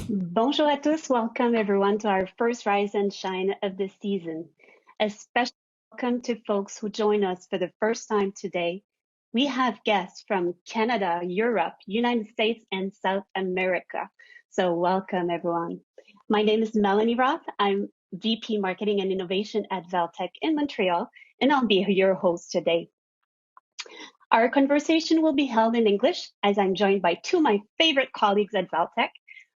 Bonjour à tous. Welcome everyone to our first Rise and Shine of the season. A special welcome to folks who join us for the first time today. We have guests from Canada, Europe, United States, and South America. So welcome everyone. My name is Mélanie Roth. I'm VP Marketing and Innovation at Valtech in Montreal, and I'll be your host today. Our conversation will be held in English as I'm joined by two of my favorite colleagues at Valtech,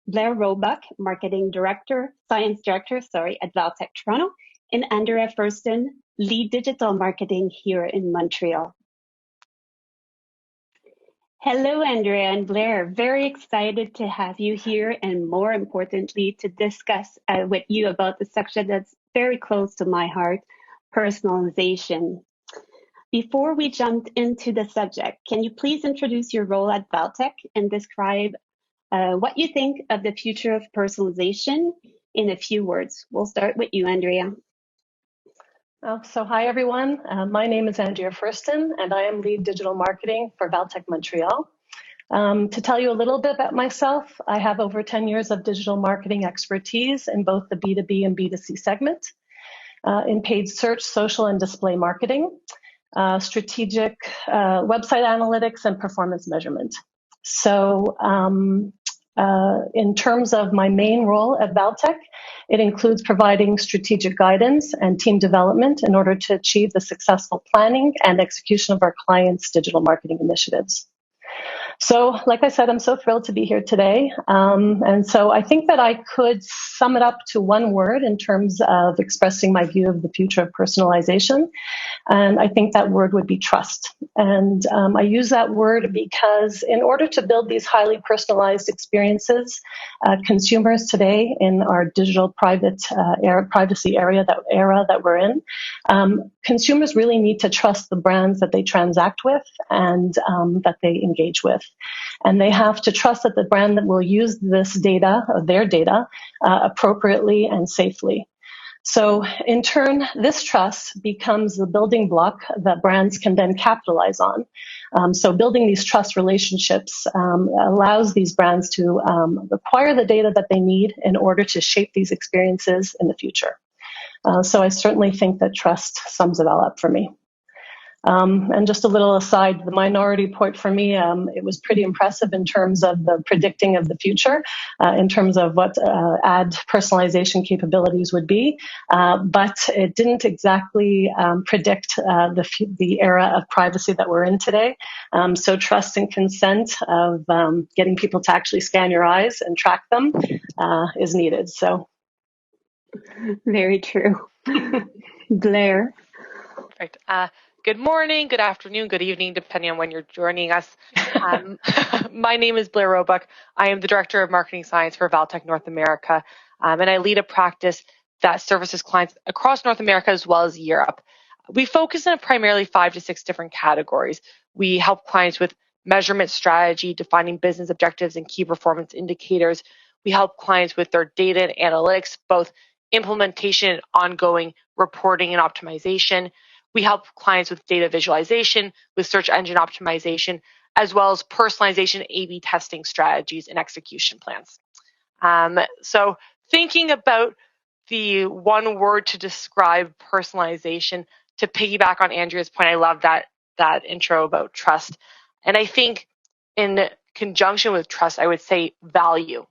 Blair Roebuck, Science Director, at Valtech Toronto, and Andrea Fersten, Lead Digital Marketing here in Montreal. Hello, Andrea and Blair. Very excited to have you here and more importantly, to discuss with you about the section that's very close to my heart, personalization. Before we jump into the subject, can you please introduce your role at Valtech and describe what you think of the future of personalization in a few words? We'll start with you, Andrea. So hi, everyone. My name is Andrea Fersten, and I am Lead Digital Marketing for Valtech Montreal. To tell you a little bit about myself, I have over 10 years of digital marketing expertise in both the B2B and B2C segment, in paid search, social, and display marketing, strategic website analytics, and performance measurement. So in terms of my main role at Valtech, it includes providing strategic guidance and team development in order to achieve the successful planning and execution of our clients' digital marketing initiatives. So, like I said, I'm so thrilled to be here today. And so I think that I could sum it up to one word in terms of expressing my view of the future of personalization. And I think that word would be trust. And I use that word because in order to build these highly personalized experiences, consumers today in our digital privacy era that we're in, consumers really need to trust the brands that they transact with and that they engage with. And they have to trust that the brand that will use this data, or their data, appropriately and safely. So in turn, this trust becomes the building block that brands can then capitalize on. So building these trust relationships allows these brands to acquire the data that they need in order to shape these experiences in the future. So I certainly think that trust sums it all up for me. And just a little aside, the Minority Report for me, it was pretty impressive in terms of the predicting of the future, in terms of what ad personalization capabilities would be, but it didn't exactly predict the era of privacy that we're in today. So trust and consent of getting people to actually scan your eyes and track them is needed. So, very true. Blair. Perfect. Good morning, good afternoon, good evening, depending on when you're joining us. My name is Blair Roebuck. I am the Director of Marketing Science for Valtech North America, and I lead a practice that services clients across North America as well as Europe. We focus on primarily 5 to 6 different categories. We help clients with measurement strategy, defining business objectives and key performance indicators. We help clients with their data and analytics, both implementation and ongoing reporting and optimization. We help clients with data visualization, with search engine optimization, as well as personalization, A/B testing strategies, and execution plans. So thinking about the one word to describe personalization, to piggyback on Andrea's point, I love that intro about trust. And I think in conjunction with trust, I would say value.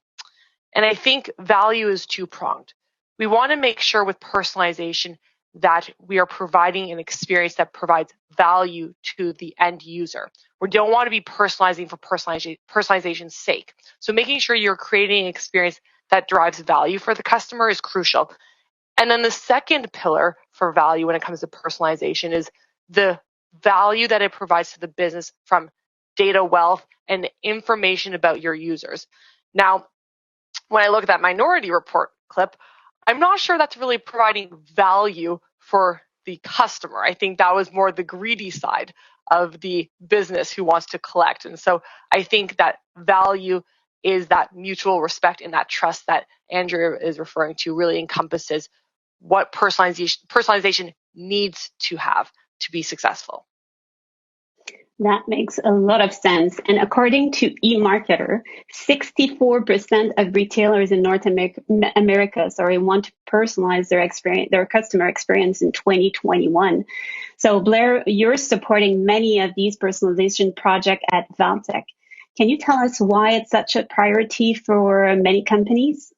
And I think value is two-pronged. We want to make sure with personalization that we are providing an experience that provides value to the end user. We don't want to be personalizing for personalization's sake. So making sure you're creating an experience that drives value for the customer is crucial. And then the second pillar for value when it comes to personalization is the value that it provides to the business from data wealth and information about your users. Now, when I look at that Minority Report clip, I'm not sure that's really providing value for the customer. I think that was more the greedy side of the business who wants to collect. And so I think that value is that mutual respect and that trust that Andrea is referring to really encompasses what personalization needs to have to be successful. That makes a lot of sense. And according to eMarketer, 64% of retailers in North America, want to personalize their experience, their customer experience in 2021. So Blair, you're supporting many of these personalization projects at Valtech. Can you tell us why it's such a priority for many companies?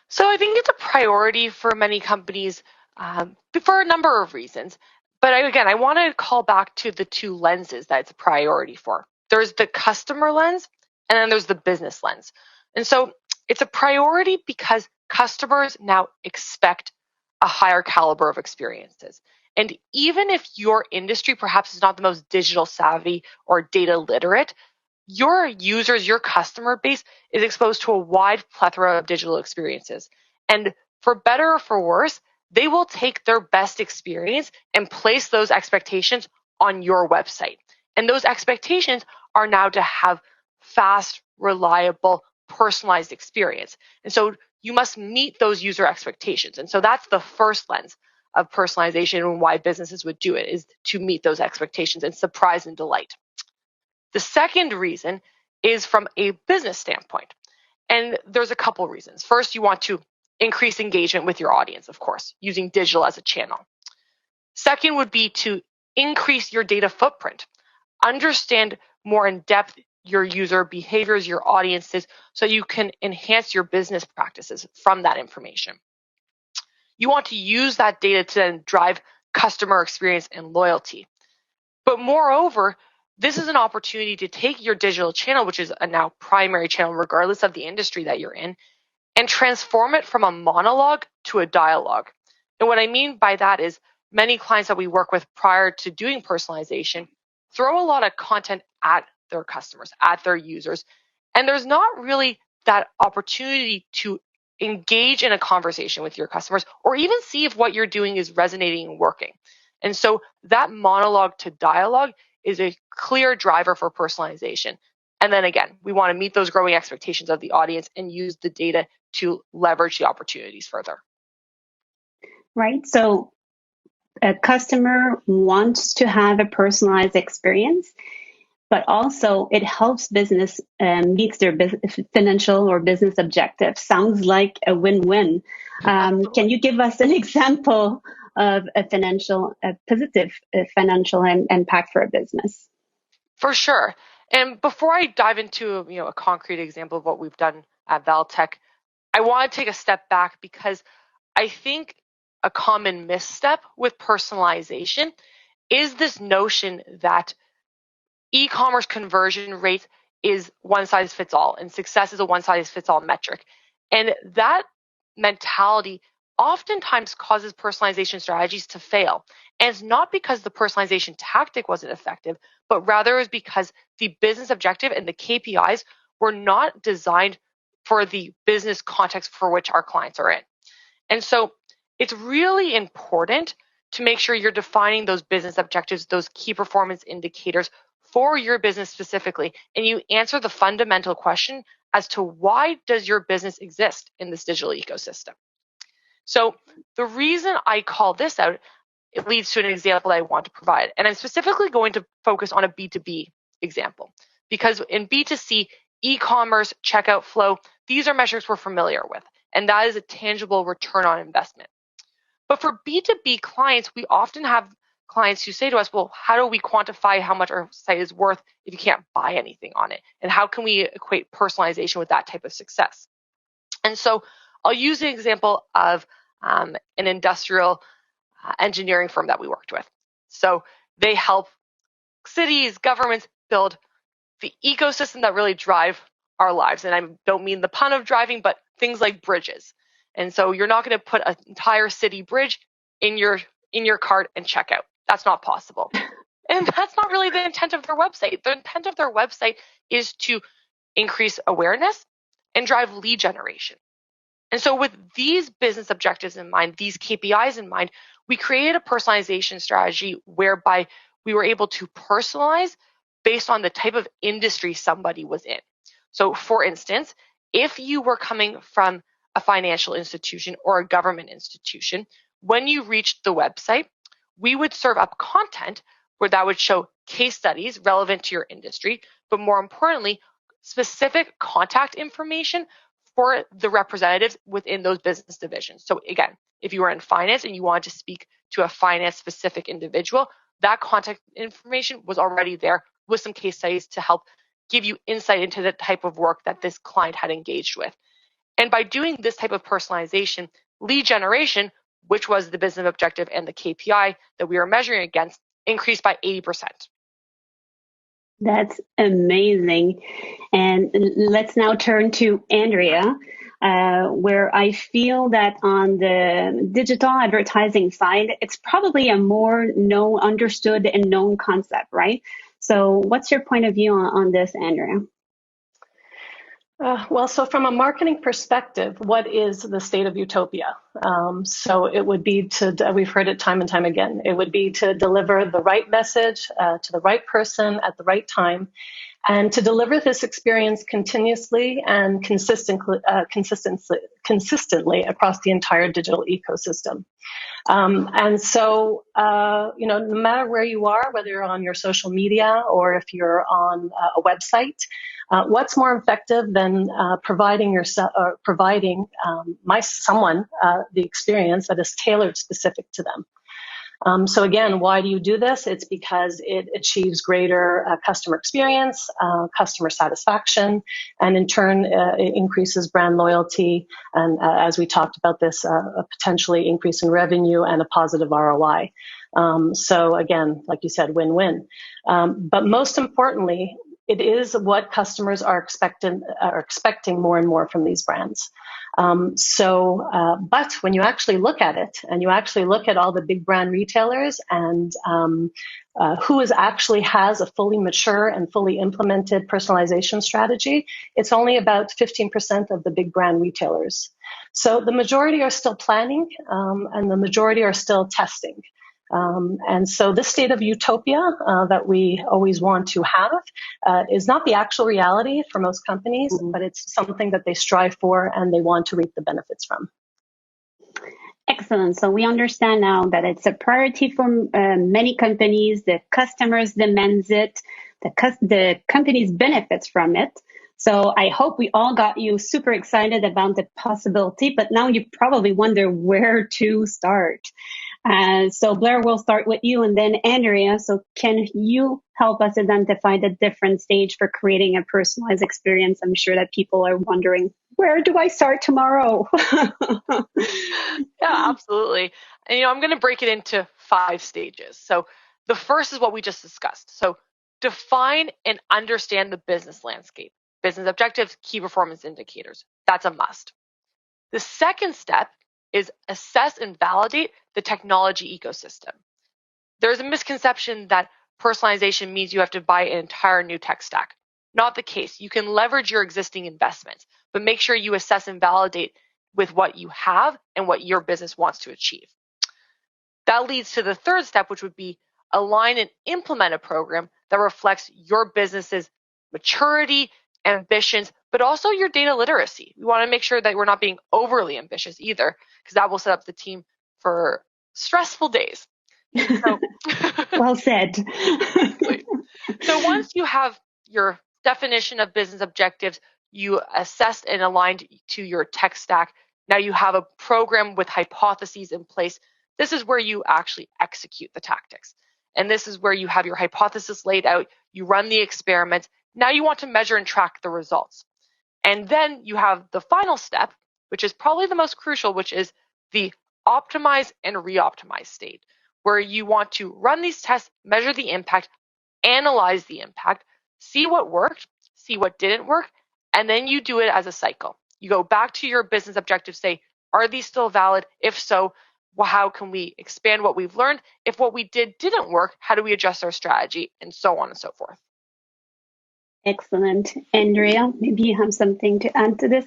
So I think it's a priority for many companies for a number of reasons. But I want to call back to the two lenses that it's a priority for. There's the customer lens, and then there's the business lens. And so it's a priority because customers now expect a higher caliber of experiences. And even if your industry perhaps is not the most digital savvy or data literate, your users, your customer base is exposed to a wide plethora of digital experiences. And for better or for worse, they will take their best experience and place those expectations on your website. And those expectations are now to have fast, reliable, personalized experience. And so you must meet those user expectations. And so that's the first lens of personalization and why businesses would do it, is to meet those expectations and surprise and delight. The second reason is from a business standpoint. And there's a couple reasons. First, you want to increase engagement with your audience, of course, using digital as a channel. Second would be to increase your data footprint. Understand more in depth your user behaviors, your audiences, so you can enhance your business practices from that information. You want to use that data to then drive customer experience and loyalty. But moreover, this is an opportunity to take your digital channel, which is a now primary channel, regardless of the industry that you're in, and transform it from a monologue to a dialogue. And what I mean by that is many clients that we work with prior to doing personalization throw a lot of content at their customers, at their users, and there's not really that opportunity to engage in a conversation with your customers or even see if what you're doing is resonating and working. And so that monologue to dialogue is a clear driver for personalization. And then again, we want to meet those growing expectations of the audience and use the data to leverage the opportunities further. Right. So a customer wants to have a personalized experience, but also it helps business meets their financial or business objectives. Sounds like a win-win. Can you give us an example of a positive financial impact for a business? For sure. And before I dive into a concrete example of what we've done at Valtech, I want to take a step back because I think a common misstep with personalization is this notion that e-commerce conversion rate is one size fits all and success is a one size fits all metric. And that mentality oftentimes causes personalization strategies to fail. And it's not because the personalization tactic wasn't effective, but rather is because the business objective and the KPIs were not designed for the business context for which our clients are in. And so it's really important to make sure you're defining those business objectives, those key performance indicators for your business specifically, and you answer the fundamental question as to why does your business exist in this digital ecosystem. So the reason I call this out, it leads to an example that I want to provide. And I'm specifically going to focus on a B2B example, because in B2C, e-commerce, checkout flow, these are metrics we're familiar with, and that is a tangible return on investment. But for B2B clients, we often have clients who say to us, well, how do we quantify how much our site is worth if you can't buy anything on it? And how can we equate personalization with that type of success? And so I'll use the example of an industrial engineering firm that we worked with. So they help cities, governments build the ecosystem that really drive our lives. And I don't mean the pun of driving, but things like bridges. And so you're not going to put an entire city bridge in your cart and check out. That's not possible. And that's not really the intent of their website. The intent of their website is to increase awareness and drive lead generation. And so with these business objectives in mind, these KPIs in mind, we created a personalization strategy whereby we were able to personalize based on the type of industry somebody was in. So for instance, if you were coming from a financial institution or a government institution, when you reached the website, we would serve up content where that would show case studies relevant to your industry, but more importantly, specific contact information for the representatives within those business divisions. So again, if you were in finance and you wanted to speak to a finance specific individual, that contact information was already there with some case studies to help give you insight into the type of work that this client had engaged with. And by doing this type of personalization, lead generation, which was the business objective and the KPI that we were measuring against, increased by 80%. That's amazing. And let's now turn to Andrea, where I feel that on the digital advertising side, it's probably a more understood and known concept, right? So what's your point of view on this, Andrea? Well, so from a marketing perspective, what is the state of utopia? So it would be we've heard it time and time again, it would be to deliver the right message to the right person at the right time, and to deliver this experience continuously and consistently across the entire digital ecosystem. And so, no matter where you are, whether you're on your social media or if you're on a website, what's more effective than providing someone the experience that is tailored specific to them? So again, why do you do this? It's because it achieves greater customer experience, customer satisfaction, and in turn, it increases brand loyalty. And as we talked about this, a potentially increase in revenue and a positive ROI. So again, like you said, win-win. But most importantly, it is what customers are expecting more and more from these brands. But when you actually look at it, and you actually look at all the big brand retailers and who actually has a fully mature and fully implemented personalization strategy, it's only about 15% of the big brand retailers. So the majority are still planning, and the majority are still testing. And so this state of utopia that we always want to have is not the actual reality for most companies, but it's something that they strive for and they want to reap the benefits from. Excellent. So we understand now that it's a priority for many companies. The customers demands it. The companies benefits from it. So I hope we all got you super excited about the possibility, but now you probably wonder where to start. So Blair, we'll start with you and then Andrea. So can you help us identify the different stage for creating a personalized experience? I'm sure that people are wondering, where do I start tomorrow? Yeah, absolutely. And, I'm going to break it into 5 stages. So the first is what we just discussed. So define and understand the business landscape, business objectives, key performance indicators. That's a must. The second step is assess and validate the technology ecosystem. There's a misconception that personalization means you have to buy an entire new tech stack. Not the case. You can leverage your existing investments, but make sure you assess and validate with what you have and what your business wants to achieve. That leads to the third step, which would be align and implement a program that reflects your business's maturity, ambitions, but also your data literacy. We want to make sure that we're not being overly ambitious either, because that will set up the team for stressful days. So, well said. So once you have your definition of business objectives, you assessed and aligned to your tech stack, now you have a program with hypotheses in place. This is where you actually execute the tactics. And this is where you have your hypothesis laid out, you run the experiments. Now you want to measure and track the results. And then you have the final step, which is probably the most crucial, which is the optimize and re-optimize state, where you want to run these tests, measure the impact, analyze the impact, see what worked, see what didn't work, and then you do it as a cycle. You go back to your business objectives, say, are these still valid? If so, well, how can we expand what we've learned? If what we didn't work, how do we adjust our strategy? And so on and so forth. Excellent. Andrea, maybe you have something to add to this?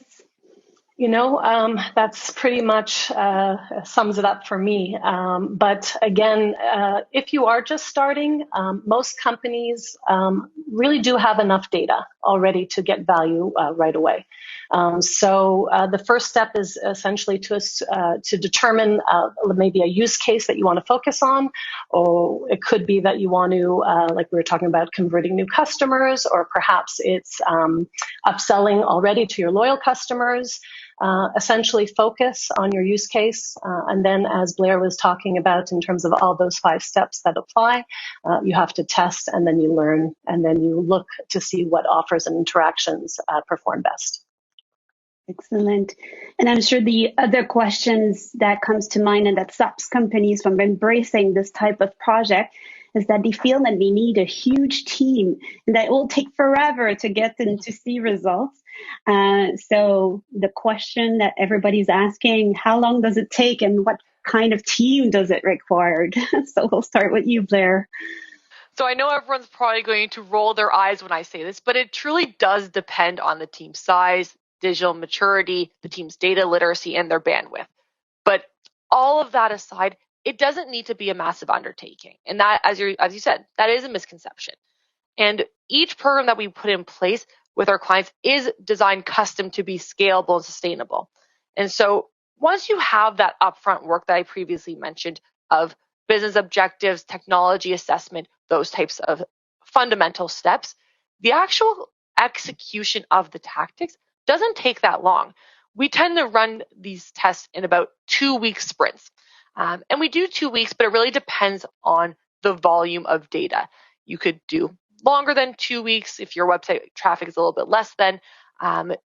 That's pretty much sums it up for me. But again, if you are just starting, most companies really do have enough data already to get value right away. So the first step is essentially to determine maybe a use case that you want to focus on, or it could be that you want to, like we were talking about, converting new customers, or perhaps it's upselling already to your loyal customers. Essentially focus on your use case. And then, as Blair was talking about, in terms of all those 5 steps that apply, you have to test, and then you learn, and then you look to see what offers and interactions perform best. Excellent. And I'm sure the other questions that comes to mind and that stops companies from embracing this type of project is that they feel that they need a huge team and that it will take forever to get them to see results. So the question that everybody's asking, how long does it take and what kind of team does it require? So we'll start with you, Blair. So I know everyone's probably going to roll their eyes when I say this, but it truly does depend on the team size, digital maturity, the team's data literacy, and their bandwidth. But all of that aside, it doesn't need to be a massive undertaking. And that, as you said, that is a misconception. And each program that we put in place with our clients is designed custom to be scalable and sustainable. And so once you have that upfront work that I previously mentioned of business objectives, technology assessment, those types of fundamental steps, the actual execution of the tactics doesn't take that long. We tend to run these tests in about 2-week sprints. And we do 2 weeks, but it really depends on the volume of data. You could do longer than 2 weeks if your website traffic is a little bit less than.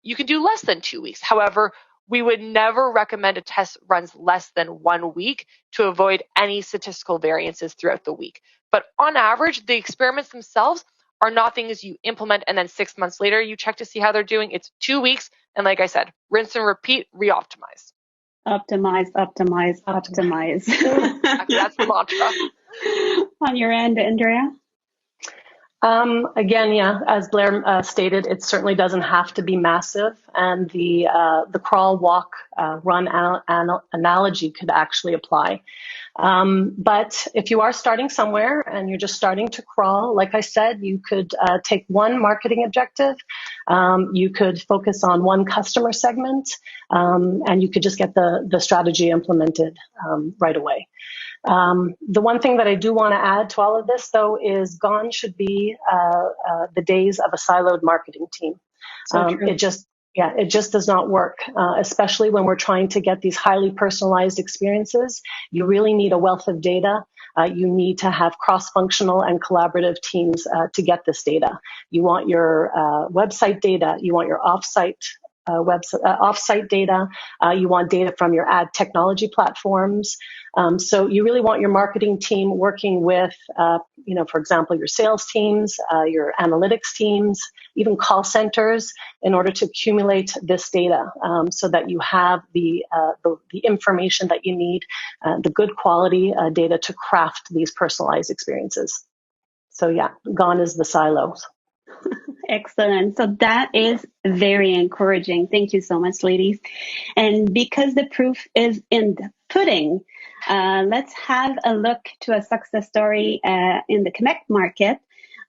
You can do less than 2 weeks. However, we would never recommend a test runs less than 1 week to avoid any statistical variances throughout the week. But on average, the experiments themselves are not things you implement and then 6 months later you check to see how they're doing. It's 2 weeks. And like I said, rinse and repeat, re-optimize. Optimize. That's the mantra. On your end, Andrea? Again, yeah, as Blair stated, it certainly doesn't have to be massive, and the crawl, walk, run analogy could actually apply. But if you are starting somewhere and you're just starting to crawl, like I said, you could take one marketing objective, you could focus on one customer segment, and you could just get the strategy implemented right away. The one thing that I do want to add to all of this, though, is gone should be the days of a siloed marketing team. It just does not work, especially when we're trying to get these highly personalized experiences. You really need a wealth of data. You need to have cross-functional and collaborative teams to get this data. You want your website data. You want your offsite data. You want data from your ad technology platforms. So you really want your marketing team working with, for example, your sales teams, your analytics teams, even call centers, in order to accumulate this data, so that you have the information that you need, the good quality data to craft these personalized experiences. So yeah, gone is the silos. Excellent. So that is very encouraging. Thank you so much, ladies. And because the proof is in the pudding, let's have a look to a success story in the Quebec market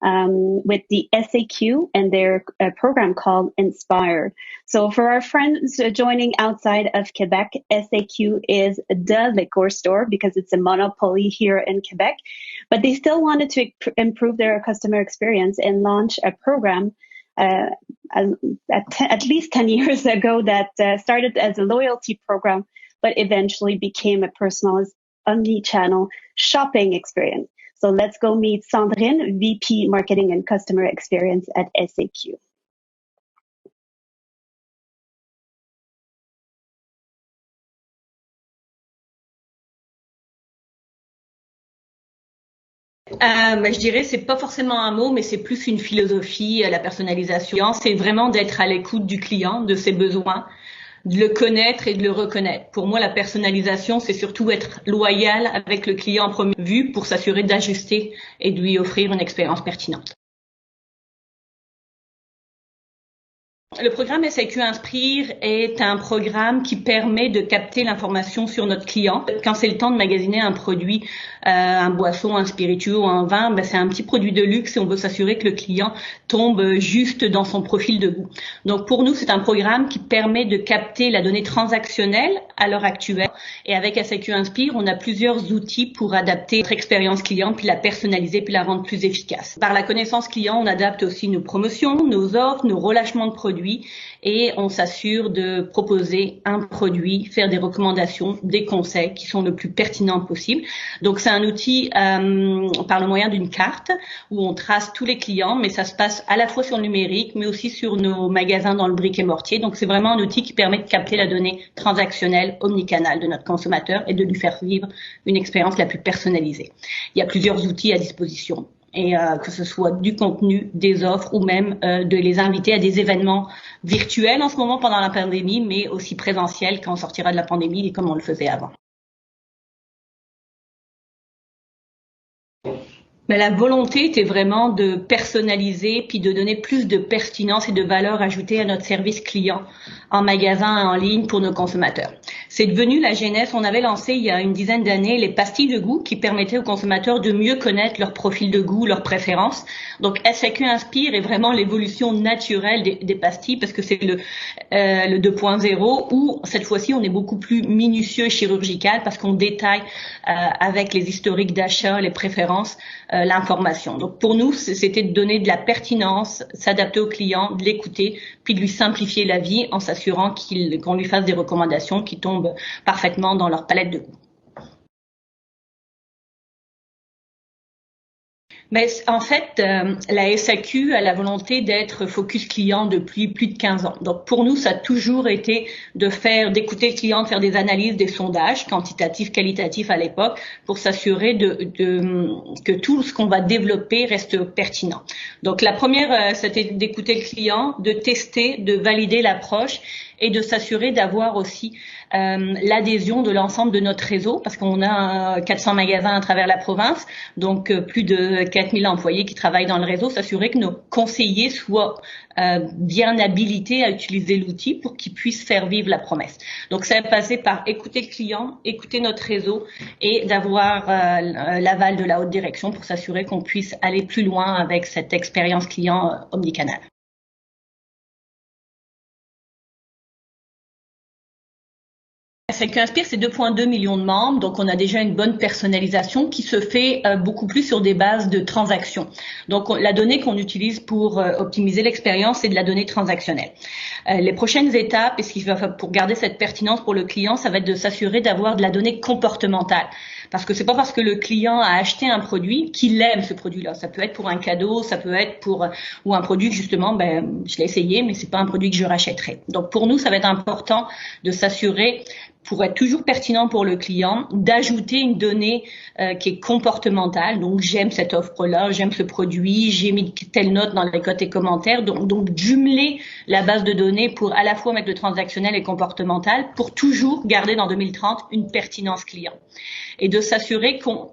with the SAQ and their program called Inspire. So for our friends joining outside of Quebec, SAQ is the liquor store because it's a monopoly here in Quebec, but they still wanted to improve their customer experience and launch a program at least 10 years ago that started as a loyalty program, but eventually became a personalized omni-channel shopping experience. So let's go meet Sandrine, VP Marketing and Customer Experience at SAQ. Je dirais, c'est pas forcément un mot, mais c'est plus une philosophie, la personnalisation. C'est vraiment d'être à l'écoute du client, de ses besoins, de le connaître et de le reconnaître. Pour moi, la personnalisation, c'est surtout être loyal avec le client en première vue pour s'assurer d'ajuster et de lui offrir une expérience pertinente. Le programme SAQ Inspire est un programme qui permet de capter l'information sur notre client. Quand c'est le temps de magasiner un produit, un boisson, un spiritueux ou un vin, c'est un petit produit de luxe et on veut s'assurer que le client tombe juste dans son profil de goût. Donc pour nous, c'est un programme qui permet de capter la donnée transactionnelle à l'heure actuelle. Et avec SAQ Inspire, on a plusieurs outils pour adapter notre expérience client, puis la personnaliser, puis la rendre plus efficace. Par la connaissance client, on adapte aussi nos promotions, nos offres, nos relâchements de produits, et on s'assure de proposer un produit, faire des recommandations, des conseils qui sont le plus pertinents possible. Donc c'est un outil par le moyen d'une carte où on trace tous les clients, mais ça se passe à la fois sur le numérique, mais aussi sur nos magasins dans le brick et mortier. Donc c'est vraiment un outil qui permet de capter la donnée transactionnelle omnicanale de notre consommateur et de lui faire vivre une expérience la plus personnalisée. Il y a plusieurs outils à disposition. Et que ce soit du contenu, des offres ou même de les inviter à des événements virtuels en ce moment pendant la pandémie, mais aussi présentiels quand on sortira de la pandémie et comme on le faisait avant. Mais la volonté était vraiment de personnaliser puis de donner plus de pertinence et de valeur ajoutée à notre service client en magasin et en ligne pour nos consommateurs. C'est devenu la genèse. On avait lancé il y a une dizaine d'années les pastilles de goût qui permettaient aux consommateurs de mieux connaître leur profil de goût, leurs préférences. Donc SAQ Inspire est vraiment l'évolution naturelle des pastilles parce que c'est le 2.0 où cette fois-ci on est beaucoup plus minutieux et chirurgical parce qu'on détaille avec les historiques d'achat, les préférences, l'information. Donc pour nous, c'était de donner de la pertinence, s'adapter au client, de l'écouter, puis de lui simplifier la vie en s'assurant qu'on lui fasse des recommandations qui tombent parfaitement dans leur palette de goût. Mais en fait, la SAQ a la volonté d'être focus client depuis plus de 15 ans. Donc pour nous, ça a toujours été d'écouter le client, de faire des analyses, des sondages quantitatifs, qualitatifs à l'époque, pour s'assurer que tout ce qu'on va développer reste pertinent. Donc la première, c'était d'écouter le client, de tester, de valider l'approche et de s'assurer d'avoir aussi l'adhésion de l'ensemble de notre réseau, parce qu'on a 400 magasins à travers la province, donc plus de 4000 employés qui travaillent dans le réseau, s'assurer que nos conseillers soient bien habilités à utiliser l'outil pour qu'ils puissent faire vivre la promesse. Donc ça va passer par écouter le client, écouter notre réseau et d'avoir l'aval de la haute direction pour s'assurer qu'on puisse aller plus loin avec cette expérience client omnicanale. SAQ Inspire, c'est 2,2 millions de membres, donc on a déjà une bonne personnalisation qui se fait beaucoup plus sur des bases de transactions. Donc la donnée qu'on utilise pour optimiser l'expérience, c'est de la donnée transactionnelle. Les prochaines étapes, et ce qu'il va pour garder cette pertinence pour le client, ça va être de s'assurer d'avoir de la donnée comportementale. Parce que c'est pas parce que le client a acheté un produit qu'il aime ce produit-là. Ça peut être pour un cadeau, ça peut être ou un produit que justement, je l'ai essayé, mais c'est pas un produit que je rachèterai. Donc pour nous, ça va être important de s'assurer, pour être toujours pertinent pour le client, d'ajouter une donnée qui est comportementale. Donc, j'aime cette offre-là, j'aime ce produit, j'ai mis telle note dans les cotes et commentaires. Donc, jumeler la base de données pour à la fois mettre le transactionnel et comportemental pour toujours garder dans 2030 une pertinence client. Et de s'assurer qu'on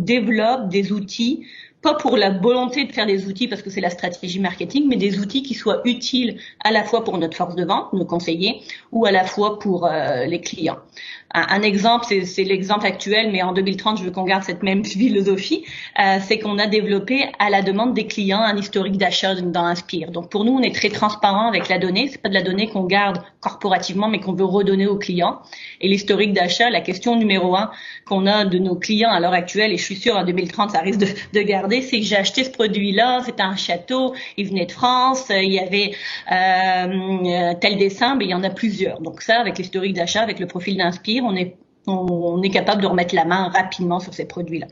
développe des outils, pas pour la volonté de faire des outils parce que c'est la stratégie marketing, mais des outils qui soient utiles à la fois pour notre force de vente, nos conseillers, ou à la fois pour les clients. Un exemple, c'est l'exemple actuel, mais en 2030, je veux qu'on garde cette même philosophie, c'est qu'on a développé à la demande des clients un historique d'achat dans Inspire. Donc pour nous, on est très transparent avec la donnée. C'est pas de la donnée qu'on garde corporativement, mais qu'on veut redonner aux clients. Et l'historique d'achat, la question numéro 1 qu'on a de nos clients à l'heure actuelle, et je suis sûre en 2030, ça risque de garder, c'est que j'ai acheté ce produit-là, c'était un château, il venait de France, il y avait tel dessin, mais il y en a plusieurs. Donc ça, avec l'historique d'achat, avec le profil d'Inspire, on est capable de remettre la main rapidement sur ces produits-là.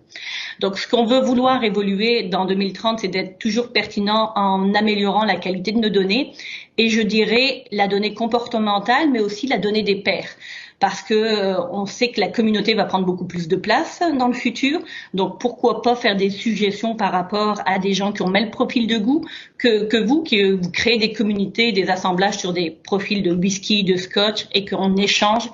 Donc, ce qu'on veut vouloir évoluer dans 2030, c'est d'être toujours pertinent en améliorant la qualité de nos données et je dirais la donnée comportementale, mais aussi la donnée des pairs. Parce que on sait que la communauté va prendre beaucoup plus de place dans le futur. Donc, pourquoi pas faire des suggestions par rapport à des gens qui ont le même profil de goût que vous créez des communautés, des assemblages sur des profils de whisky, de scotch et qu'on échange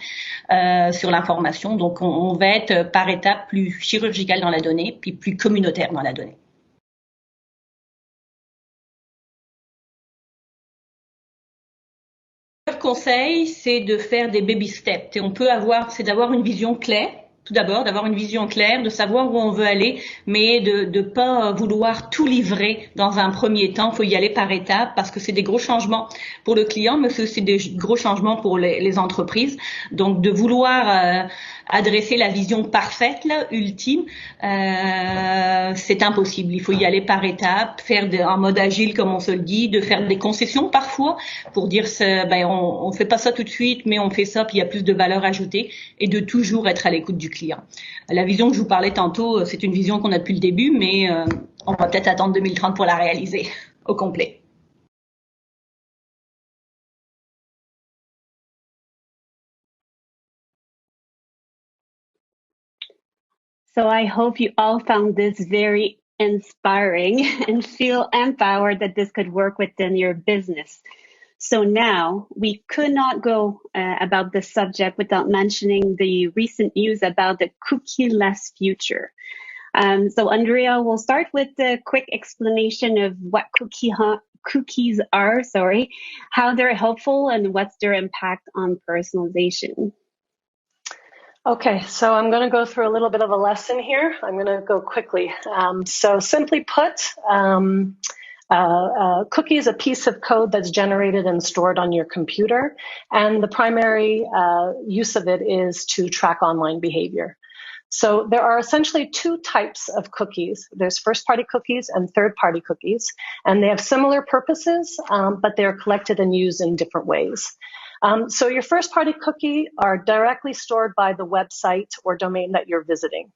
sur l'information. Donc, on va être par étapes plus chirurgical dans la donnée, puis plus communautaire dans la donnée. conseil, c'est de faire des baby steps. Et c'est d'avoir une vision claire. Tout d'abord, d'avoir une vision claire, de savoir où on veut aller, mais de pas vouloir tout livrer dans un premier temps. Il faut y aller par étapes parce que c'est des gros changements pour le client, mais c'est aussi des gros changements pour les entreprises. Donc, de vouloir adresser la vision parfaite, là, ultime, c'est impossible. Il faut y aller par étapes, en mode agile, comme on se le dit, de faire des concessions parfois pour dire, on fait pas ça tout de suite, mais on fait ça, puis il y a plus de valeur ajoutée, et de toujours être à l'écoute du client. La vision que je vous parlais tantôt, c'est une vision qu'on a depuis le début, mais on va peut-être attendre 2030 pour la réaliser au complet. So I hope you all found this very inspiring and feel empowered that this could work within your business. So now we could not go about this subject without mentioning the recent news about the cookieless future. So Andrea, we'll start with the quick explanation of what cookies are, how they're helpful and what's their impact on personalization. Okay, so I'm going to go through a little bit of a lesson here. I'm going to go quickly. So simply put, cookie is a piece of code that's generated and stored on your computer, and the primary use of it is to track online behavior. So there are essentially two types of cookies. There's first-party cookies and third-party cookies, and they have similar purposes, but they're collected and used in different ways. So your first-party cookie are directly stored by the website or domain that you're visiting.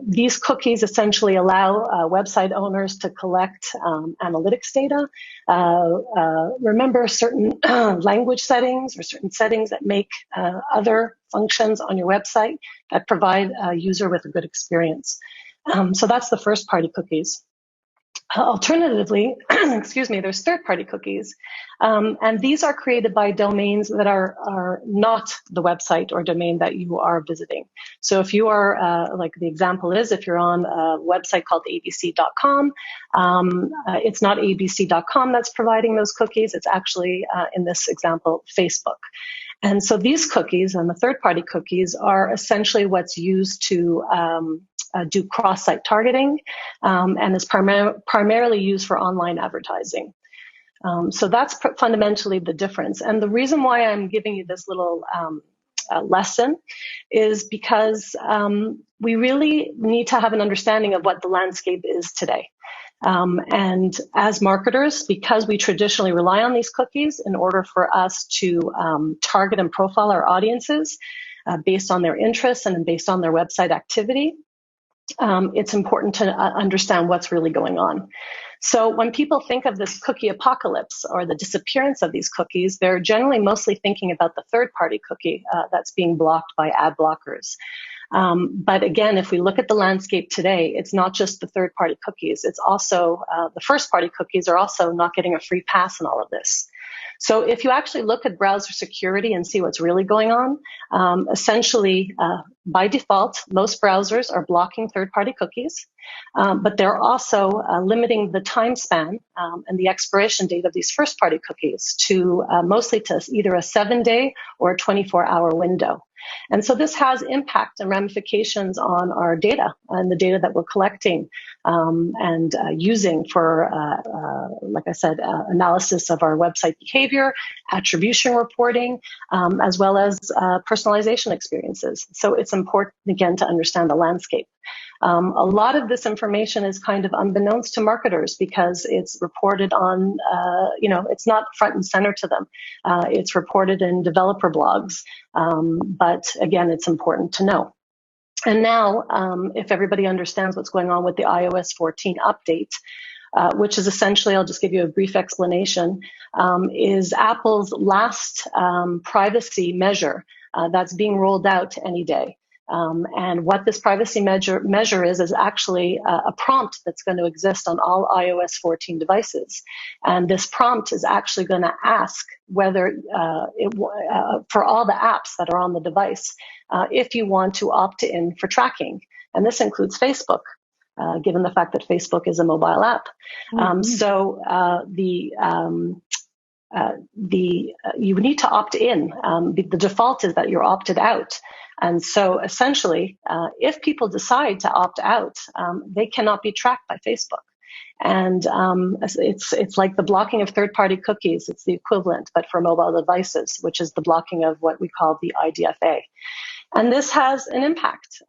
These cookies essentially allow website owners to collect analytics data, remember certain language settings or certain settings that make other functions on your website that provide a user with a good experience. So that's the first-party cookies. Alternatively, there's third-party cookies, and these are created by domains that are not the website or domain that you are visiting. So if you are, like the example is, if you're on a website called abc.com, it's not abc.com that's providing those cookies. It's actually, in this example, Facebook. And so these cookies and the third-party cookies are essentially what's used to do cross-site targeting, and is primarily used for online advertising. So that's fundamentally the difference. And the reason why I'm giving you this little lesson is because we really need to have an understanding of what the landscape is today. And as marketers, because we traditionally rely on these cookies in order for us to target and profile our audiences based on their interests and based on their website activity, it's important to understand what's really going on. So when people think of this cookie apocalypse or the disappearance of these cookies, they're generally mostly thinking about the third-party cookie that's being blocked by ad blockers. But again, if we look at the landscape today, it's not just the third-party cookies. It's also the first-party cookies are also not getting a free pass in all of this. So if you actually look at browser security and see what's really going on, essentially, by default, most browsers are blocking third-party cookies, but they're also limiting the time span and the expiration date of these first-party cookies to mostly to either a 7-day or a 24-hour window. And so this has impact and ramifications on our data and the data that we're collecting and using for, like I said, analysis of our website behavior, attribution reporting, as well as personalization experiences. So it's important, again, to understand the landscape. A lot of this information is kind of unbeknownst to marketers because it's reported on, it's not front and center to them. It's reported in developer blogs. But again, it's important to know. And now, if everybody understands what's going on with the iOS 14 update, which is essentially, I'll just give you a brief explanation, is Apple's last privacy measure that's being rolled out any day. And what this privacy measure is actually a prompt that's going to exist on all iOS 14 devices. And this prompt is actually going to ask whether, for all the apps that are on the device, if you want to opt in for tracking. And this includes Facebook, given the fact that Facebook is a mobile app. Mm-hmm. So the you need to opt in. The default is that you're opted out. And so essentially, if people decide to opt out, they cannot be tracked by Facebook. And it's like the blocking of third-party cookies. It's the equivalent, but for mobile devices, which is the blocking of what we call the IDFA. And this has an impact.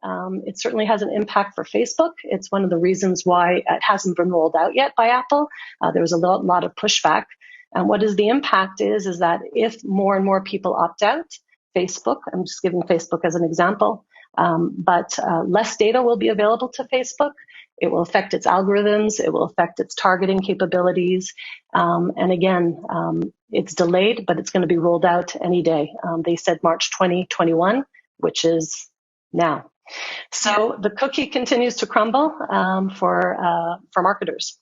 It certainly has an impact for Facebook. It's one of the reasons why it hasn't been rolled out yet by Apple. There was a lot of pushback. And what is the impact is that if more and more people opt out, Facebook, I'm just giving Facebook as an example, but less data will be available to Facebook. It will affect its algorithms. It will affect its targeting capabilities. And again, it's delayed, but it's going to be rolled out any day. They said March 2021, which is now. So the cookie continues to crumble for marketers.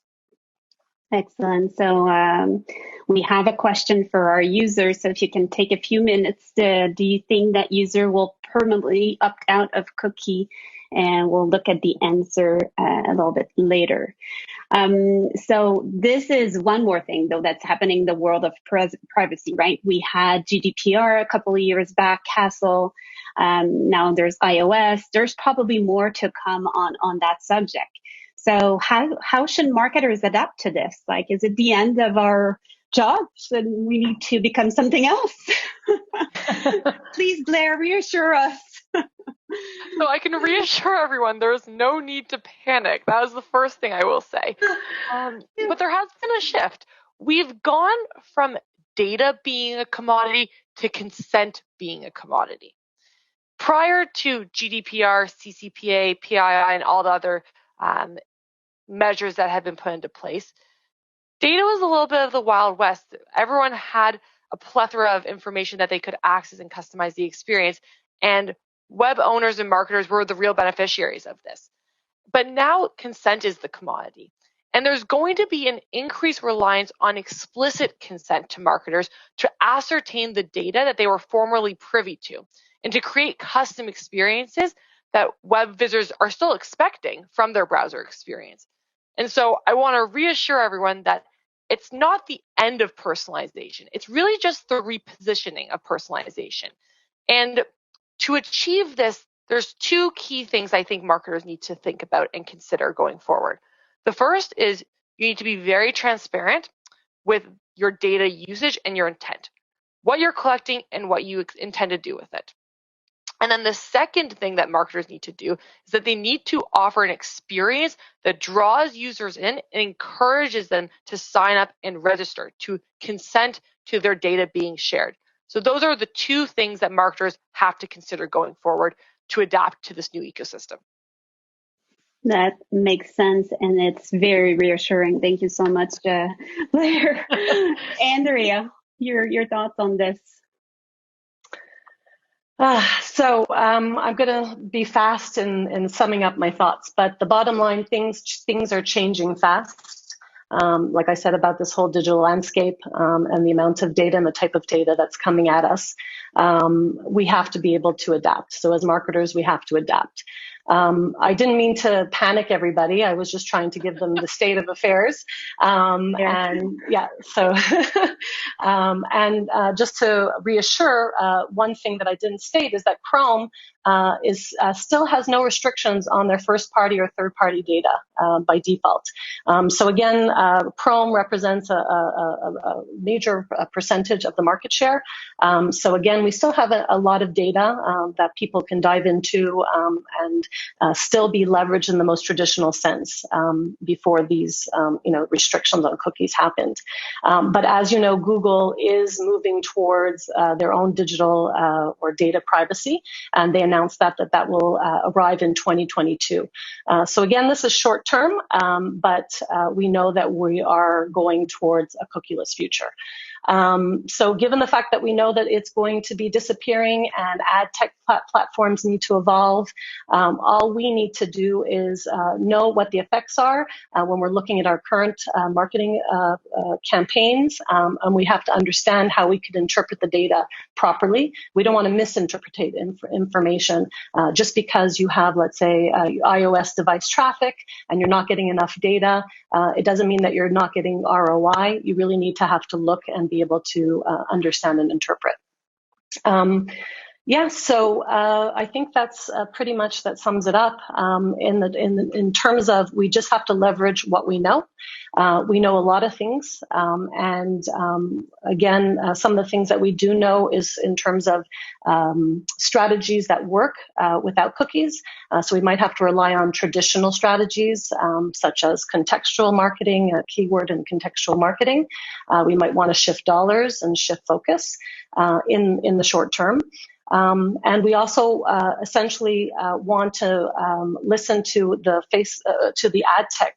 Excellent. So we have a question for our users. So if you can take a few minutes, do you think that user will permanently opt out of cookie? And we'll look at the answer a little bit later. So this is one more thing, though, that's happening in the world of privacy, right? We had GDPR a couple of years back, Castle. Now there's iOS. There's probably more to come on that subject. So how should marketers adapt to this? Like, is it the end of our jobs and we need to become something else? Please, Blair, reassure us. So I can reassure everyone there is no need to panic. That is the first thing I will say. But there has been a shift. We've gone from data being a commodity to consent being a commodity. Prior to GDPR, CCPA, PII, and all the other measures that had been put into place, data was a little bit of the Wild West. Everyone had a plethora of information that they could access and customize the experience, and web owners and marketers were the real beneficiaries of this. But now consent is the commodity. And there's going to be an increased reliance on explicit consent to marketers to ascertain the data that they were formerly privy to and to create custom experiences that web visitors are still expecting from their browser experience. And so I want to reassure everyone that it's not the end of personalization. It's really just the repositioning of personalization. And to achieve this, there's two key things I think marketers need to think about and consider going forward. The first is you need to be very transparent with your data usage and your intent, what you're collecting and what you intend to do with it. And then the second thing that marketers need to do is that they need to offer an experience that draws users in and encourages them to sign up and register, to consent to their data being shared. So those are the two things that marketers have to consider going forward to adapt to this new ecosystem. That makes sense, and it's very reassuring. Thank you so much, Blair. Andrea, your thoughts on this? So I'm going to be fast in summing up my thoughts, but the bottom line, things are changing fast. Like I said about this whole digital landscape and the amount of data and the type of data that's coming at us, we have to be able to adapt. So as marketers, we have to adapt. I didn't mean to panic everybody. I was just trying to give them the state of affairs. And yeah, so, just to reassure, one thing that I didn't state is that Chrome still has no restrictions on their first party or third party data by default. So again, Chrome represents a major percentage of the market share. So again, we still have a lot of data that people can dive into and still be leveraged in the most traditional sense before these restrictions on cookies happened. But as you know, Google is moving towards their own digital or data privacy, and they announced that will arrive in 2022. So again, this is short term, but we know that we are going towards a cookieless future. So given the fact that we know that it's going to be disappearing and ad tech platforms need to evolve, all we need to do is know what the effects are when we're looking at our current marketing campaigns, and we have to understand how we could interpret the data properly. We don't want to misinterpret information just because you have, let's say, iOS device traffic and you're not getting enough data. It doesn't mean that you're not getting ROI. You really need to have to look and be able to understand and interpret. So I think that's pretty much that sums it up. In terms of, we just have to leverage what we know. We know a lot of things, again, some of the things that we do know is in terms of strategies that work without cookies. So we might have to rely on traditional strategies, such as contextual marketing, keyword and contextual marketing. We might want to shift dollars and shift focus in the short term. And we also essentially want to listen to the ad tech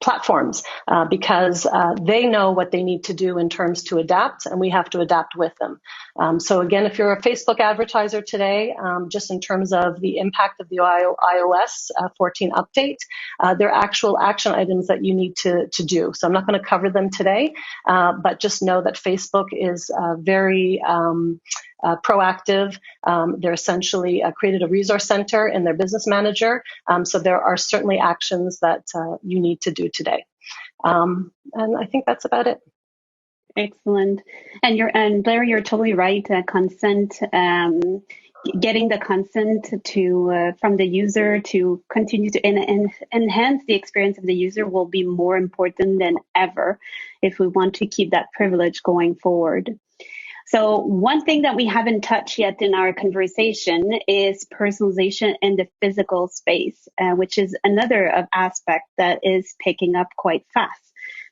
platforms because they know what they need to do in terms to adapt, and we have to adapt with them. So again, if you're a Facebook advertiser today, just in terms of the impact of the iOS 14 update, there are actual action items that you need to do. So I'm not going to cover them today, but just know that Facebook is very proactive. They're essentially created a resource center in their business manager. So there are certainly actions that you need to do today. And I think that's about it. Excellent. And Blair, you're totally right. Consent, getting the consent from the user to continue to enhance the experience of the user will be more important than ever if we want to keep that privilege going forward. So one thing that we haven't touched yet in our conversation is personalization in the physical space, which is another aspect that is picking up quite fast.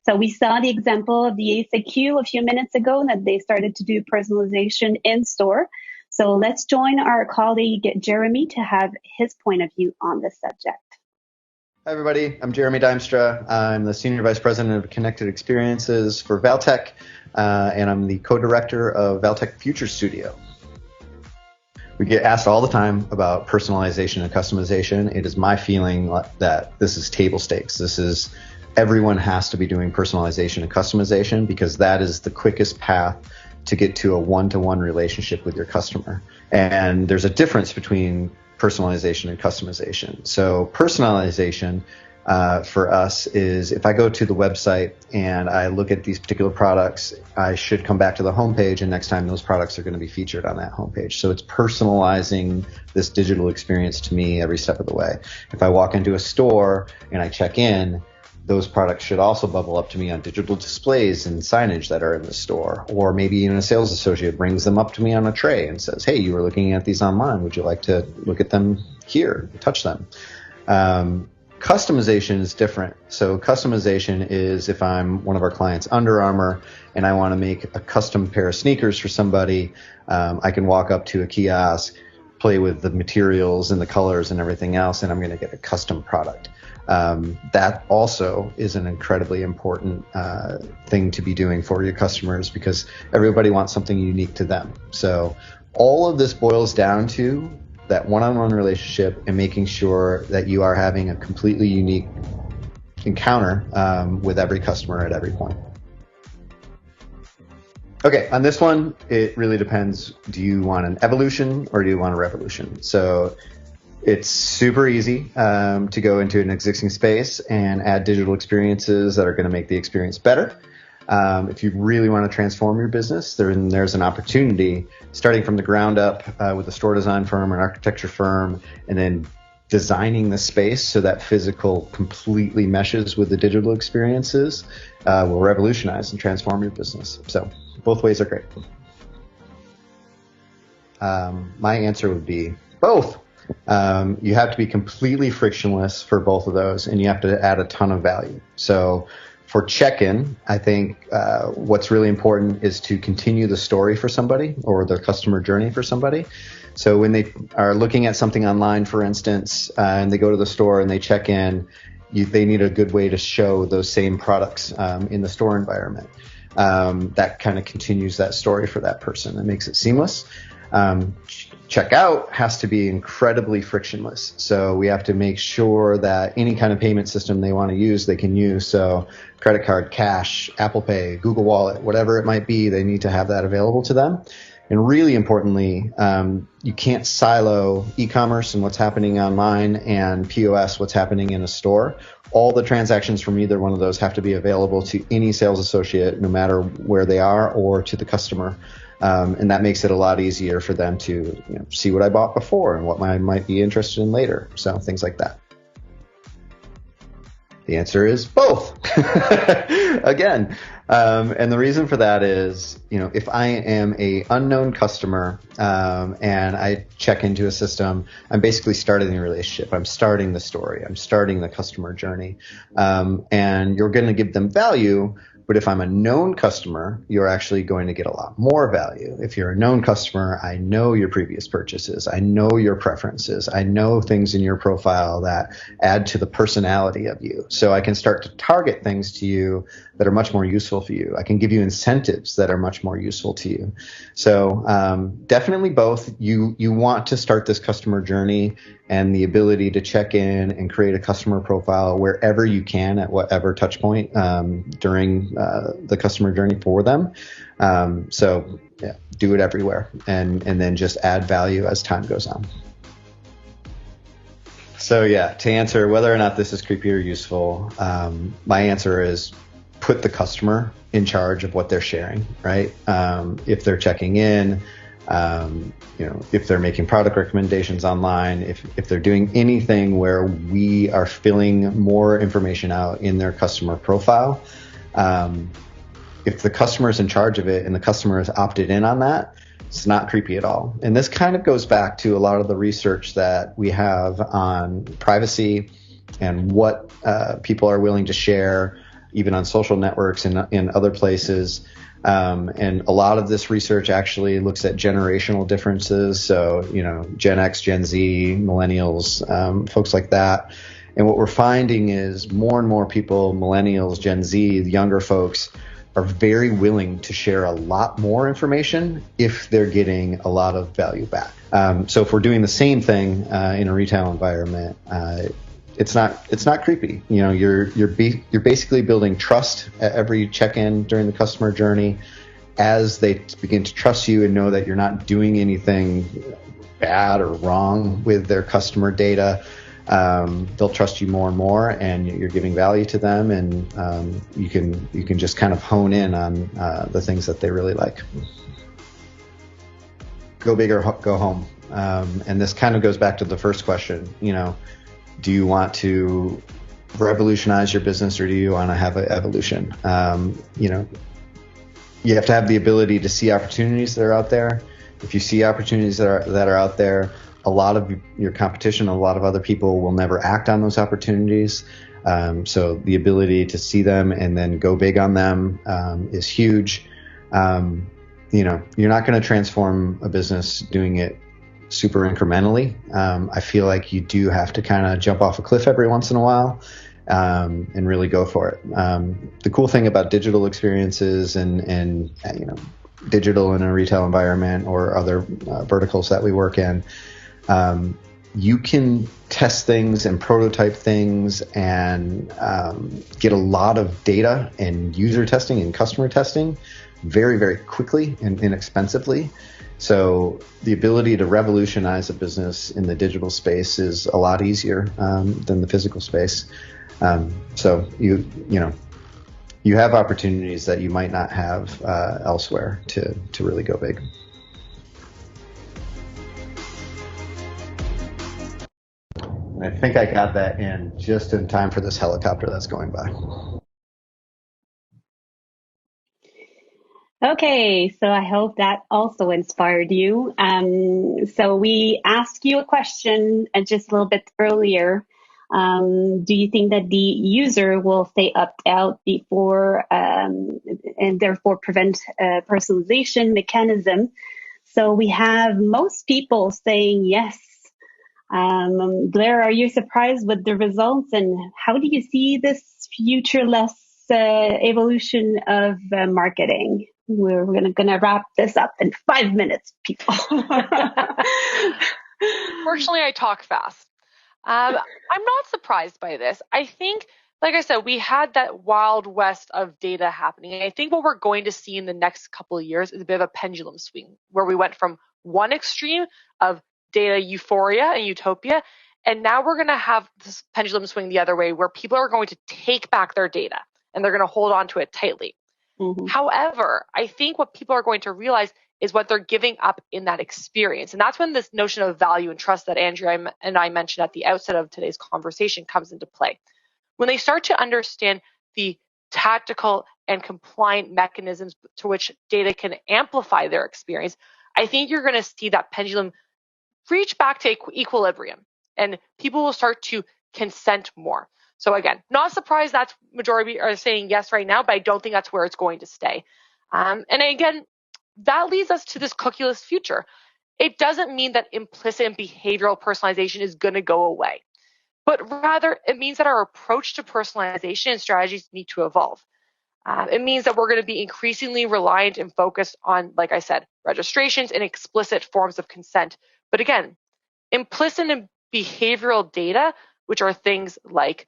So we saw the example of the ACQ a few minutes ago that they started to do personalization in store. So let's join our colleague Jeremy to have his point of view on this subject. Hi, everybody. I'm Jeremy Dimstra. I'm the Senior Vice President of Connected Experiences for Valtech, and I'm the co-director of Valtech Future Studio. We get asked all the time about personalization and customization. It is my feeling that this is table stakes. Everyone has to be doing personalization and customization because that is the quickest path to get to a one-to-one relationship with your customer. And there's a difference between personalization and customization. So personalization for us is if I go to the website and I look at these particular products, I should come back to the homepage, and next time those products are going to be featured on that homepage. So it's personalizing this digital experience to me every step of the way. If I walk into a store and I check in, those products should also bubble up to me on digital displays and signage that are in the store. Or maybe even a sales associate brings them up to me on a tray and says, hey, you were looking at these online. Would you like to look at them here, touch them? Customization is different. So customization is if I'm one of our clients, Under Armour, and I want to make a custom pair of sneakers for somebody, I can walk up to a kiosk, play with the materials and the colors and everything else, and I'm going to get a custom product. That also is an incredibly important thing to be doing for your customers because everybody wants something unique to them. So all of this boils down to that one-on-one relationship and making sure that you are having a completely unique encounter with every customer at every point. Okay, on this one, it really depends. Do you want an evolution or do you want a revolution? So it's super easy to go into an existing space and add digital experiences that are going to make the experience better. If you really want to transform your business, there's an opportunity starting from the ground up with a store design firm or an architecture firm, and then designing the space so that physical completely meshes with the digital experiences will revolutionize and transform your business. So both ways are great. My answer would be both. You have to be completely frictionless for both of those, and you have to add a ton of value. So for check-in, I think what's really important is to continue the story for somebody or the customer journey for somebody. So when they are looking at something online, for instance, and they go to the store and they check in, they need a good way to show those same products in the store environment. That kind of continues that story for that person. It makes it seamless. Checkout has to be incredibly frictionless. So we have to make sure that any kind of payment system they want to use, they can use. So credit card, cash, Apple Pay, Google Wallet, whatever it might be, they need to have that available to them. And really importantly, you can't silo e-commerce and what's happening online and POS, what's happening in a store, all the transactions from either one of those have to be available to any sales associate, no matter where they are, or to the customer. And that makes it a lot easier for them to see what I bought before and what I might be interested in later. So things like that. The answer is both. Again. And the reason for that is, if I am a unknown customer and I check into a system, I'm basically starting the relationship. I'm starting the story. I'm starting the customer journey. And you're going to give them value. But if I'm a known customer, you're actually going to get a lot more value. If you're a known customer, I know your previous purchases. I know your preferences. I know things in your profile that add to the personality of you. So I can start to target things to you that are much more useful for you. I can give you incentives that are much more useful to you. So definitely both. You want to start this customer journey and the ability to check in and create a customer profile wherever you can at whatever touch point during the customer journey for them. So yeah, do it everywhere and then just add value as time goes on. So yeah, to answer whether or not this is creepy or useful, my answer is put the customer in charge of what they're sharing, right? If they're checking in, if they're making product recommendations online, if they're doing anything where we are filling more information out in their customer profile, if the customer is in charge of it and the customer is opted in on that, it's not creepy at all. And this kind of goes back to a lot of the research that we have on privacy and what people are willing to share, even on social networks and in other places. And a lot of this research actually looks at generational differences. So, Gen X, Gen Z, millennials, folks like that. And what we're finding is more and more people, millennials, Gen Z, the younger folks, are very willing to share a lot more information if they're getting a lot of value back. So if we're doing the same thing in a retail environment, it's not creepy. You're basically building trust at every check-in during the customer journey. As they begin to trust you and know that you're not doing anything bad or wrong with their customer data, they'll trust you more and more, and you're giving value to them, and you can just kind of hone in on the things that they really like. Go big or go home. And this kind of goes back to the first question. Do you want to revolutionize your business, or do you want to have an evolution? You have to have the ability to see opportunities that are out there. If you see opportunities that are out there, a lot of your competition, a lot of other people will never act on those opportunities. So the ability to see them and then go big on them is huge. You're not going to transform a business doing it super incrementally. I feel like you do have to kind of jump off a cliff every once in a while and really go for it. The cool thing about digital experiences and digital in a retail environment or other verticals that we work in, you can test things and prototype things and get a lot of data and user testing and customer testing very, very quickly and inexpensively. So the ability to revolutionize a business in the digital space is a lot easier than the physical space. So you have opportunities that you might not have elsewhere to really go big. I think I got that in just in time for this helicopter that's going by. Okay, so I hope that also inspired you. So we asked you a question just a little bit earlier. Do you think that the user will stay opt-out before and therefore prevent personalization mechanism? So we have most people saying yes. Blair, are you surprised with the results, and how do you see this futureless evolution of marketing? We're gonna wrap this up in 5 minutes, people. Fortunately, I talk fast. I'm not surprised by this. I think, like I said, we had that wild west of data happening. And I think what we're going to see in the next couple of years is a bit of a pendulum swing, where we went from one extreme of data euphoria and utopia, And now we're going to have this pendulum swing the other way, where people are going to take back their data and they're going to hold on to it tightly. However, I think what people are going to realize is what they're giving up in that experience. And that's when this notion of value and trust that Andrea and I mentioned at the outset of today's conversation comes into play. When they start to understand the tactical and compliant mechanisms to which data can amplify their experience, I think you're going to see that pendulum reach back to equilibrium, and people will start to consent more. So again, not surprised that's majority are saying yes right now, but I don't think that's where it's going to stay. And again, that leads us to this cookieless future. It doesn't mean that implicit and behavioral personalization is going to go away, but rather it means that our approach to personalization and strategies need to evolve. It means that we're going to be increasingly reliant and focused on, like I said, registrations and explicit forms of consent. But again, implicit and behavioral data, which are things like,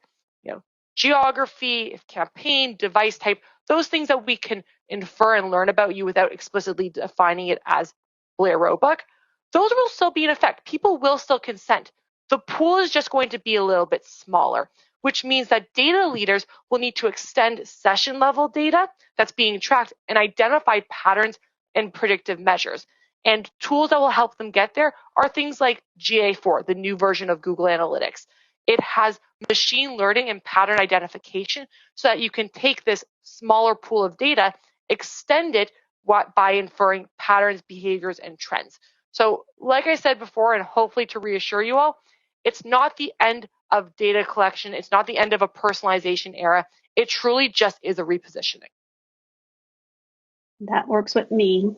geography, campaign, device type, those things that we can infer and learn about you without explicitly defining it as Blair Roebuck, those will still be in effect. People will still consent. The pool is just going to be a little bit smaller, which means that data leaders will need to extend session level data that's being tracked and identify patterns and predictive measures. And tools that will help them get there are things like GA4, the new version of Google Analytics. It has machine learning and pattern identification so that you can take this smaller pool of data, extend it by inferring patterns, behaviors, and trends. So like I said before, and hopefully to reassure you all, it's not the end of data collection. It's not the end of a personalization era. It truly just is a repositioning. That works with me.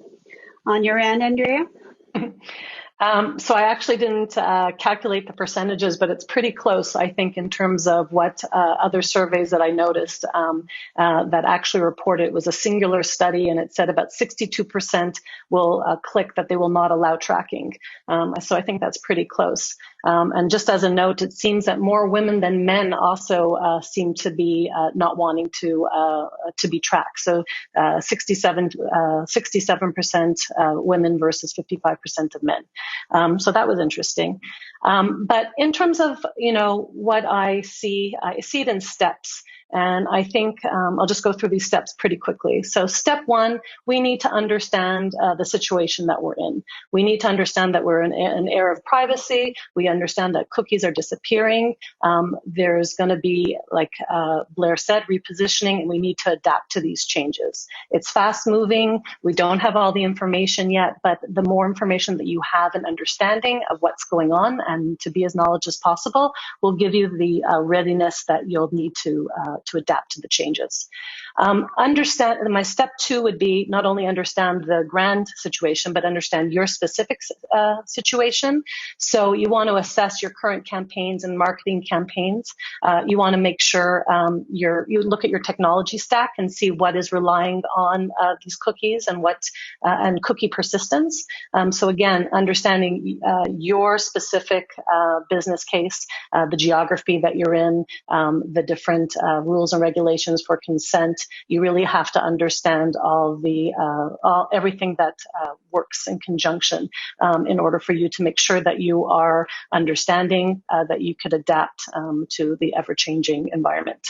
On your end, Andrea? So I actually didn't calculate the percentages, but it's pretty close, I think, in terms of what other surveys that I noticed that actually reported. It was a singular study, and it said about 62% will click that they will not allow tracking. So I think that's pretty close. And just as a note, it seems that more women than men also seem to be not wanting to be tracked. So 67% women versus 55% of men. So that was interesting. But in terms of, what I see it in steps. And I think I'll just go through these steps pretty quickly. So step one, we need to understand the situation that we're in. We need to understand that we're in an era of privacy. We understand that cookies are disappearing. There's going to be, like Blair said, repositioning, and we need to adapt to these changes. It's fast moving. We don't have all the information yet, but the more information that you have and understanding of what's going on and to be as knowledgeable as possible will give you the readiness that you'll need to adapt to the changes. My step two would be not only understand the grand situation, but understand your specific situation. So you want to assess your current campaigns and marketing campaigns. You want to make sure you look at your technology stack and see what is relying on these cookies and and cookie persistence. So again, understanding your specific business case, the geography that you're in, the different rules and regulations for consent. You really have to understand everything that works in conjunction in order for you to make sure that you are understanding that you could adapt to the ever-changing environment.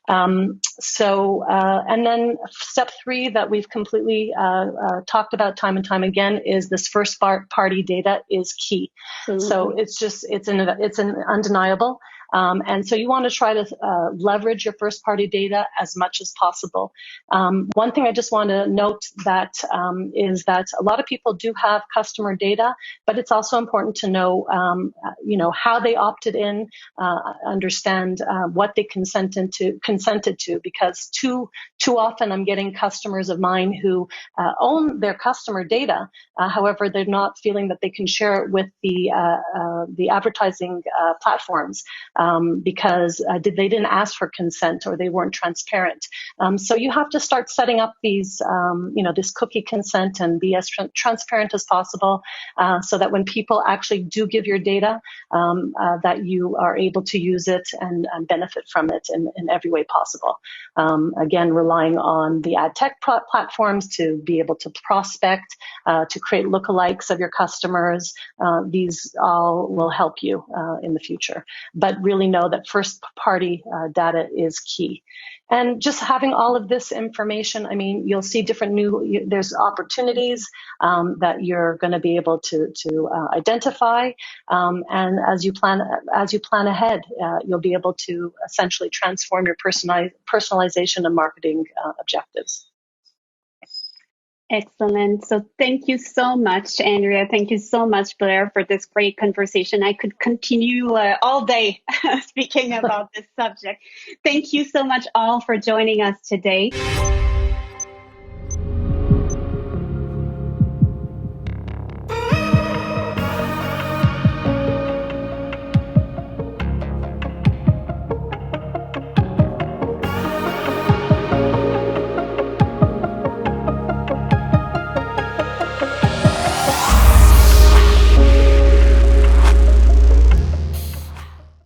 And then step three that we've completely talked about time and time again is this first party data is key. Mm-hmm. So it's undeniable. And so you want to try to leverage your first party data as much as possible. One thing I just want to note that is that a lot of people do have customer data, but it's also important to know, how they opted in, understand what they consented to, because too often I'm getting customers of mine who own their customer data. However, they're not feeling that they can share it with the advertising platforms. because they didn't ask for consent or they weren't transparent. So you have to start setting up these, this cookie consent and be as transparent as possible, so that when people actually do give your data, that you are able to use it and benefit from it in every way possible. Again, relying on the ad tech platforms to be able to prospect, to create lookalikes of your customers. These all will help you in the future. But really know that first-party data is key. And just having all of this information, I mean, you'll see there's opportunities that you're going to be able to identify. And as you plan ahead, you'll be able to essentially transform your personalization and marketing objectives. Excellent. So thank you so much, Andrea. Thank you so much, Blair, for this great conversation. I could continue all day speaking about this subject. Thank you so much all for joining us today.